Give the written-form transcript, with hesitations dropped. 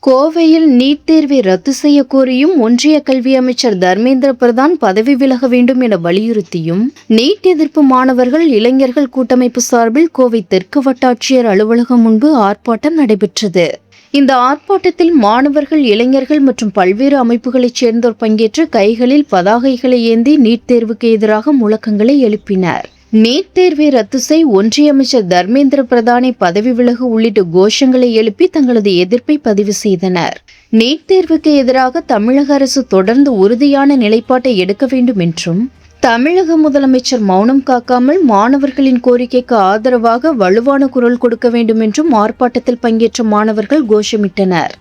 கோவையில் நீட் தேர்வை ரத்து செய்ய கோரியும் ஒன்றிய கல்வி அமைச்சர் தர்மேந்திர பிரதான் பதவி விலக வேண்டும் என வலியுறுத்தியும் நீட் எதிர்ப்பு மாணவர்கள் இளைஞர்கள் கூட்டமைப்பு சார்பில் கோவை தெற்கு வட்டாட்சியர் அலுவலகம் முன்பு ஆர்ப்பாட்டம் நடைபெற்றது. இந்த ஆர்ப்பாட்டத்தில் மாணவர்கள், இளைஞர்கள் மற்றும் பல்வேறு அமைப்புகளைச் சேர்ந்தோர் பங்கேற்று கைகளில் பதாகைகளை ஏந்தி நீட் தேர்வுக்கு எதிராக முழக்கங்களை எழுப்பினர். நீட் தேர்வை ரத்து செய், ஒன்றிய அமைச்சர் தர்மேந்திர பிரதானை பதவி விலகு உள்ளிட்ட கோஷங்களை எழுப்பி தங்களது எதிர்ப்பை பதிவு செய்தனர். நீட் தேர்வுக்கு எதிராக தமிழக அரசு தொடர்ந்து உறுதியான நிலைப்பாட்டை எடுக்க வேண்டும் என்றும், தமிழக முதலமைச்சர் மௌனம் காக்காமல் மாணவர்களின் கோரிக்கைக்கு ஆதரவாக வலுவான குரல் கொடுக்க வேண்டும் என்றும் ஆர்ப்பாட்டத்தில் பங்கேற்ற மாணவர்கள் கோஷமிட்டனர்.